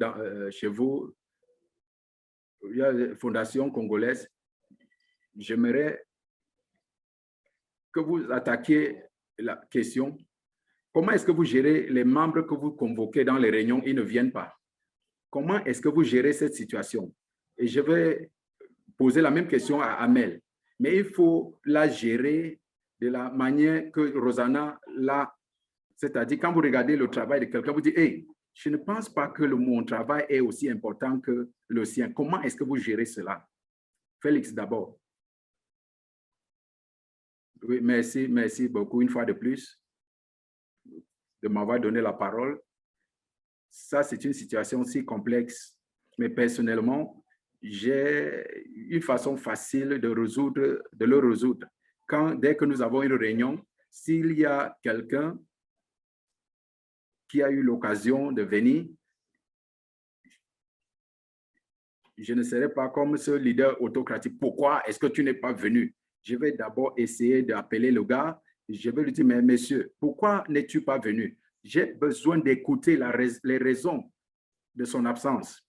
S1: chez vous. Il y a la Fondation congolaise. J'aimerais que vous attaquiez la question. Comment est-ce que vous gérez les membres que vous convoquez dans les réunions, ils ne viennent pas? Comment est-ce que vous gérez cette situation? Et je vais poser la même question à Amel. Mais il faut la gérer de la manière que Rosanna l'a. C'est-à-dire, quand vous regardez le travail de quelqu'un, vous dites, hey, je ne pense pas que mon travail est aussi important que le sien. Comment est-ce que vous gérez cela? Félix, d'abord. Oui, merci beaucoup une fois de plus de m'avoir donné la parole. Ça, c'est une situation si complexe, mais personnellement, j'ai une façon facile de le résoudre. Dès que nous avons une réunion, s'il y a quelqu'un qui a eu l'occasion de venir, je ne serai pas comme ce leader autocratique. Pourquoi est-ce que tu n'es pas venu? Je vais d'abord essayer d'appeler le gars. Je vais lui dire, mais monsieur, pourquoi n'es-tu pas venu? J'ai besoin d'écouter les raisons de son absence.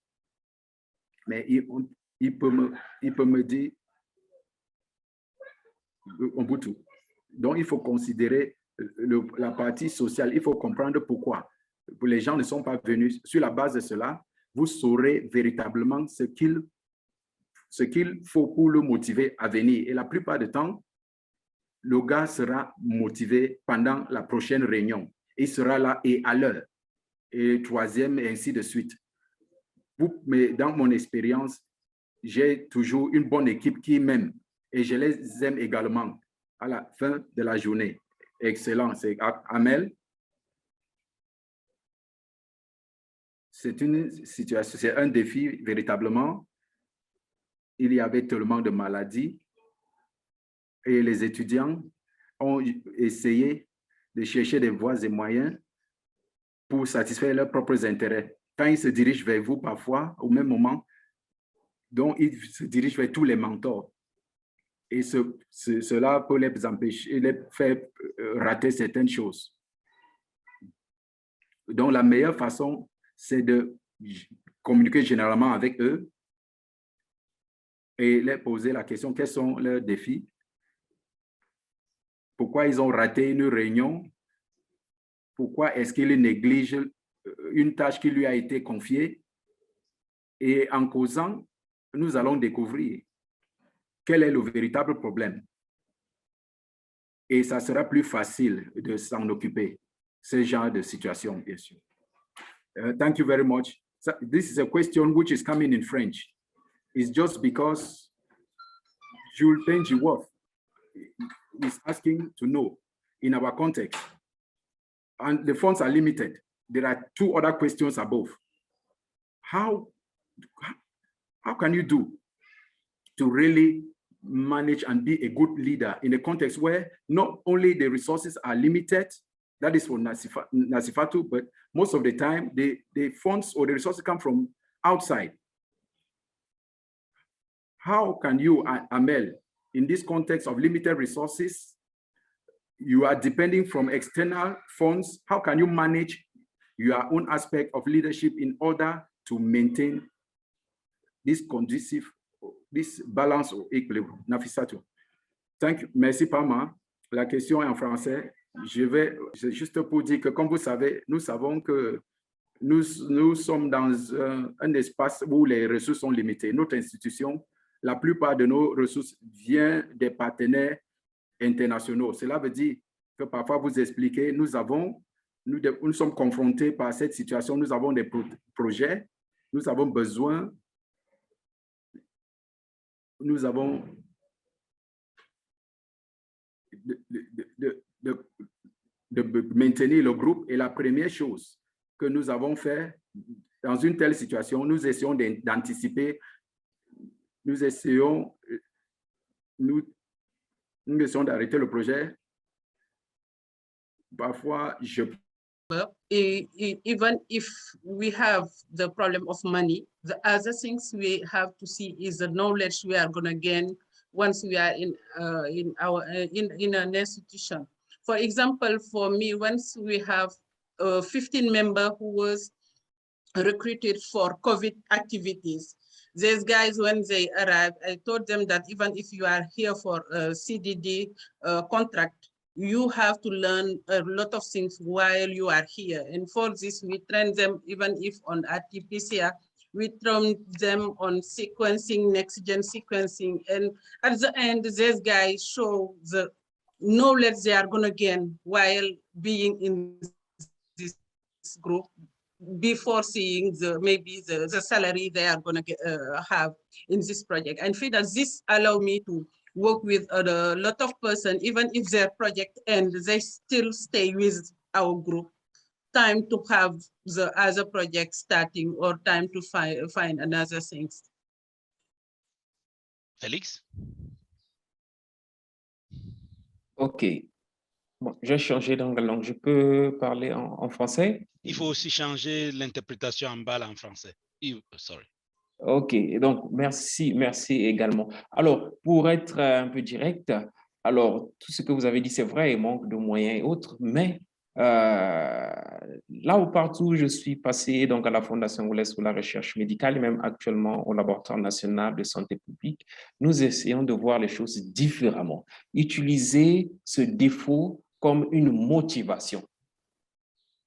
S1: Mais il peut me dire, on peut tout. Donc, il faut considérer la partie sociale. Il faut comprendre pourquoi. Les gens ne sont pas venus. Sur la base de cela, vous saurez véritablement ce qu'il faut pour le motiver à venir. Et la plupart du temps, le gars sera motivé pendant la prochaine réunion. Il sera là et à l'heure. Et troisième, et ainsi de suite. Mais dans mon expérience, j'ai toujours une bonne équipe qui m'aime. Et je les aime également à la fin de la journée. Excellent. C'est Amel. C'est une situation, c'est un défi véritablement. Il y avait tellement de maladies et les étudiants ont essayé de chercher des voies et moyens pour satisfaire leurs propres intérêts. Quand ils se dirigent vers vous parfois, au même moment, donc ils se dirigent vers tous les mentors. Et cela peut les empêcher, les faire rater certaines choses. Donc la meilleure façon, c'est de communiquer généralement avec eux et leur poser la question, quels sont leurs défis? Pourquoi ils ont raté une réunion? Pourquoi est-ce qu'ils négligent une tâche qui lui a été confiée? Et en causant, nous allons découvrir quel est le véritable problème. Et ça sera plus facile de s'en occuper, ce genre de situation, bien sûr. Thank you very much. So this is a question which is coming in French. It's just because Jules Penjiworth is asking to know in our context, and the funds are limited. There are two other questions above. How can you do to really manage and be a good leader in a context where not only the resources are limited, that is for Nasifatu, but most of the time the funds or the resources come from outside. How can you, Amel, in this context of limited resources, you are depending from external funds, how can you manage your own aspect of leadership in order to maintain this conducive, this balance ou équilibre? Nafissatou. Thank you. Merci, Pama. La question est en français. C'est juste pour dire que, comme vous savez, nous savons que nous sommes dans un espace où les ressources sont limitées. Notre institution, la plupart de nos ressources viennent des partenaires internationaux. Cela veut dire que parfois vous expliquez, nous sommes confrontés par cette situation, nous avons des projets, nous avons besoin, nous avons de maintenir le groupe. Et la première chose que nous avons fait dans une telle situation, nous essayons d'anticiper, nous essayons d'arrêter le projet. Parfois,
S2: even if we have the problem of money, the other things we have to see is the knowledge we are going to gain once we are in an institution. For example, for me, once we have a 15 member who was recruited for COVID activities, these guys, when they arrived, I told them that even if you are here for a CDD contract, you have to learn a lot of things while you are here. And for this, we train them, even if on RT-PCR, We train them on sequencing, next-gen sequencing. And at the end, these guys show the knowledge they are going to gain while being in this group before seeing maybe the salary they are going to have in this project. And feel that this allow me to work with a lot of person, even if their project ends, they still stay with our group. Time to have the other project starting or time to find another things.
S3: Félix?
S4: OK. Bon, je vais changer d'angle, donc je peux parler en français?
S3: Il faut aussi changer l'interprétation en bas en français. Sorry.
S4: OK, donc merci également. Alors, pour être un peu direct, alors tout ce que vous avez dit, c'est vrai, il manque de moyens et autres, mais là où partout je suis passé, donc à la Fondation Angolaise pour la recherche médicale et même actuellement au Laboratoire national de santé publique, nous essayons de voir les choses différemment. Utiliser ce défaut comme une motivation,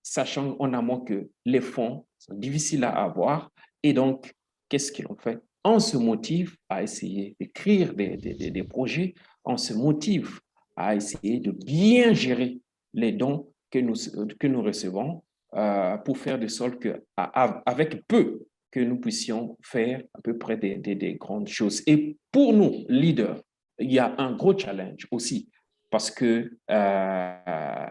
S4: sachant en amont que les fonds sont difficiles à avoir et donc, qu'est-ce qu'ils ont fait? On se motive à essayer d'écrire des projets, on se motive à essayer de bien gérer les dons que nous recevons pour faire de sorte qu'avec peu, que nous puissions faire à peu près des grandes choses. Et pour nous, leaders, il y a un gros challenge aussi, parce que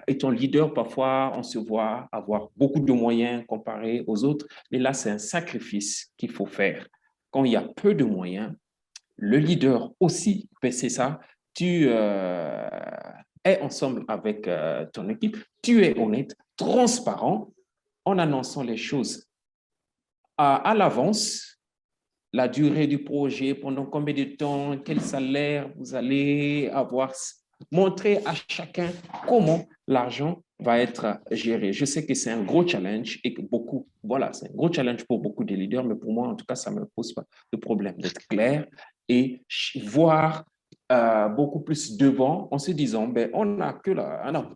S4: étant leader, parfois, on se voit avoir beaucoup de moyens comparé aux autres, mais là, c'est un sacrifice qu'il faut faire. Quand il y a peu de moyens, le leader aussi, ben c'est ça, tu es ensemble avec ton équipe, tu es honnête, transparent, en annonçant les choses à l'avance, la durée du projet, pendant combien de temps, quel salaire vous allez avoir, montrer à chacun comment l'argent va être géré. Je sais que c'est un gros challenge et que c'est un gros challenge pour beaucoup de leaders, mais pour moi, en tout cas, ça ne me pose pas de problème d'être clair et voir beaucoup plus devant en se disant, ben, on n'a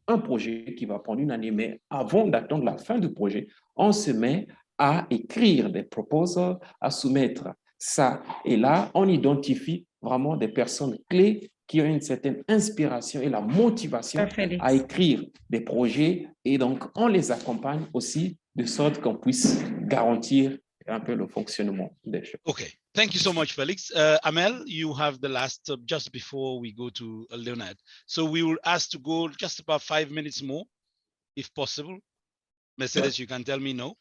S4: un projet qui va prendre une année, mais avant d'attendre la fin du projet, on se met à écrire des proposals, à soumettre ça. Et là, on identifie vraiment des personnes clés qui ont une certaine inspiration et la motivation à écrire des projets. Et donc, on les accompagne aussi de sorte qu'on puisse garantir un peu le fonctionnement des choses.
S3: Okay, thank you so much, Felix. Amel, you have the last just before we go to Leonard. So we will ask to go just about 5 minutes more, if possible. Mercedes, you can tell me no.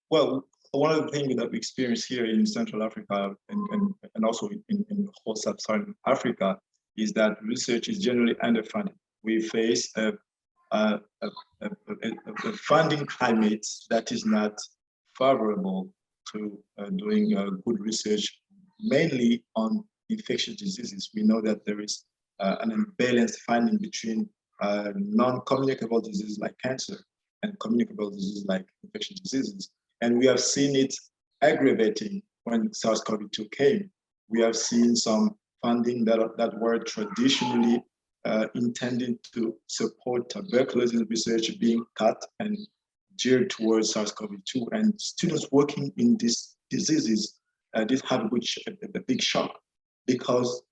S5: Well, one of the things that we experience here in Central Africa and also in whole sub-Saharan Africa is that research is generally underfunded. We face a funding climate that is not favorable to doing good research, mainly on infectious diseases. We know that there is an imbalanced funding between non-communicable diseases like cancer and communicable diseases like infectious diseases. And we have seen it aggravating when SARS-CoV-2 came. We have seen some funding that were traditionally intended to support tuberculosis research being cut and geared towards SARS-CoV-2. And students working in these diseases did have a big shock, because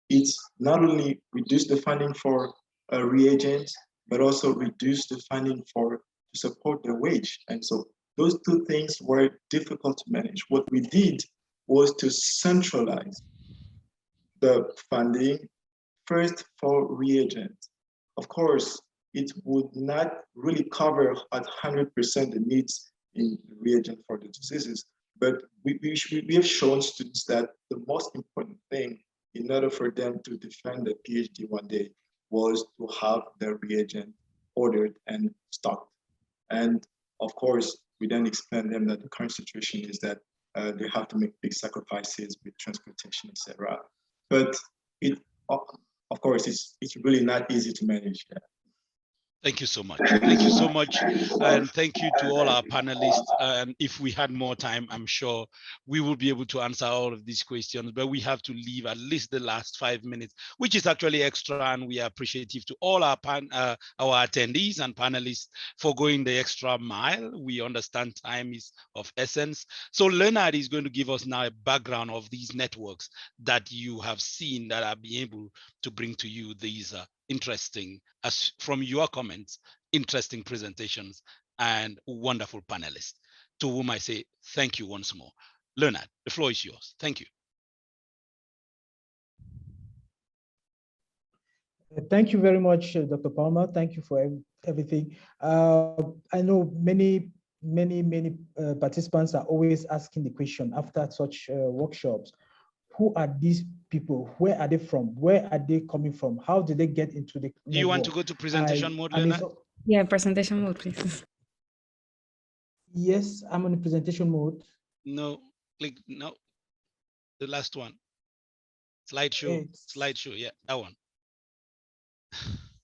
S5: it's not only reduced the funding for reagents, but also reduced the funding to support their wage. And so those two things were difficult to manage. What we did was to centralize the funding first for reagents. Of course, it would not really cover at 100% the needs in reagent for the diseases, but we have shown students that the most important thing in order for them to defend the PhD one day was to have their reagent ordered and stocked. And of course, we then explain them that the current situation is that they have to make big sacrifices with transportation, etc. But of course, it's really not easy to manage.
S3: Thank you so much. Thank you so much. And thank you to all our panelists. And if we had more time, I'm sure we will be able to answer all of these questions, but we have to leave at least the last 5 minutes, which is actually extra. And we are appreciative to all our attendees and panelists for going the extra mile. We understand time is of essence. So Leonard is going to give us now a background of these networks that you have seen that are being able to bring to you these interesting, as from your comments, interesting presentations and wonderful panelists, to whom I say thank you once more. Leonard, the floor is yours. Thank you.
S6: Thank you very much, Dr. Palmer. Thank you for everything. I know many participants are always asking the question after such workshops: who are these people? Where are they from? Where are they coming from? How did they get into the network?
S3: Do you want to go to presentation mode, Leonard?
S7: Yeah, presentation mode, please.
S6: Yes, I'm on the presentation mode.
S3: No, click no. The last one. Slideshow. Slideshow, yeah, that one.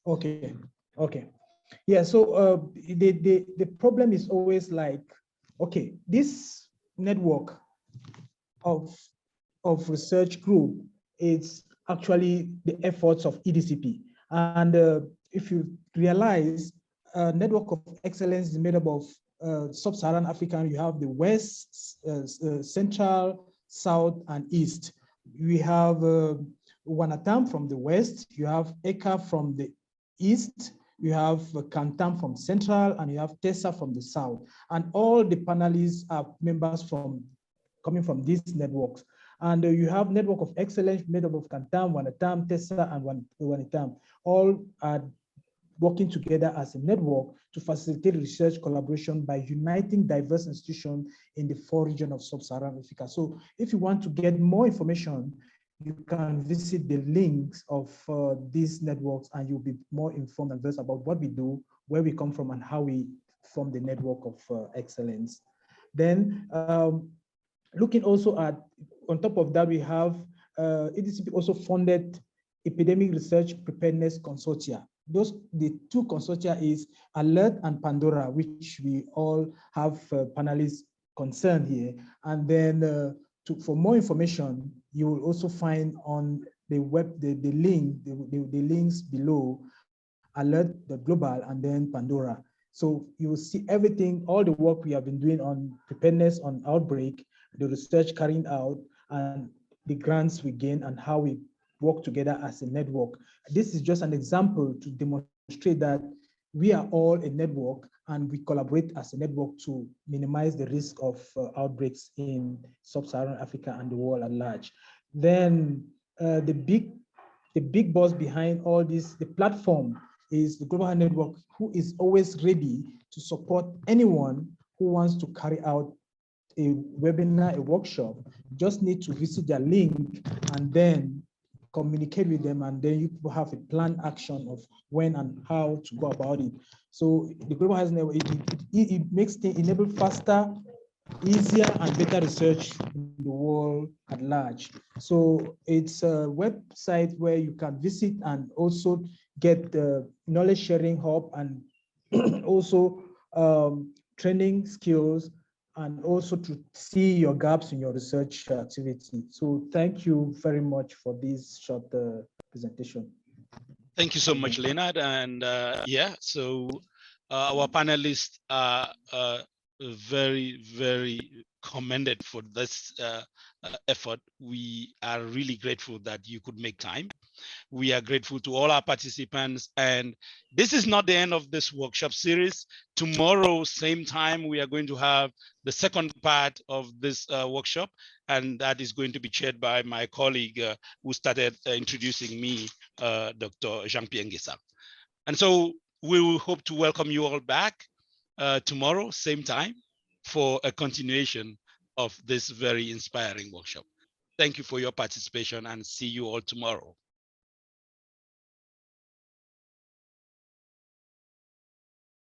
S6: Okay. Yeah, so the problem is always like, okay, this network of research group is actually the efforts of EDCP. And if you realize, a network of excellence is made up of sub-Saharan Africa. You have the West, Central, South, and East. We have Wanatam from the West. You have ECA from the East. You have Kantam from Central, and you have TESA from the South. And all the panelists are members coming from these networks. And you have network of excellence made up of Kantam, Wanatam, TESA, and Wanitam. All are working together as a network to facilitate research collaboration by uniting diverse institutions in the 4 regions of sub-Saharan Africa. So if you want to get more information, you can visit the links of these networks, and you'll be more informed and versed about what we do, where we come from, and how we form the network of excellence. Then looking also at, on top of that, we have EDCP also funded Epidemic Research Preparedness Consortia. The 2 consortia is ALERT and Pandora, which we all have panelists concerned here. And then for more information, you will also find on the web the links below, ALERT, the Global, and then Pandora. So you will see everything, all the work we have been doing on preparedness, on outbreak, the research carried out, and the grants we gain, and how we work together as a network. This is just an example to demonstrate that we are all a network, and we collaborate as a network to minimize the risk of outbreaks in sub-Saharan Africa and the world at large. Then the big boss behind all this, the platform, is the Global Health Network, who is always ready to support anyone who wants to carry out a webinar, a workshop. Just need to visit their link and then communicate with them, and then you have a planned action of when and how to go about it. So the Global Health Network, it makes things enable faster, easier, and better research in the world at large. So it's a website where you can visit and also get the knowledge sharing hub, and also training skills, and also to see your gaps in your research activity. So thank you very much for this short presentation.
S3: Thank you so much, Leonard. And yeah, so our panelists are very, very commended for this effort. We are really grateful that you could make time. We are grateful to all our participants. And this is not the end of this workshop series. Tomorrow, same time, we are going to have the second part of this workshop. And that is going to be chaired by my colleague who started introducing me, Dr. Jean-Pierre Ngessa. And so we will hope to welcome you all back tomorrow, same time, for a continuation of this very inspiring workshop. Thank you for your participation, and see you all tomorrow.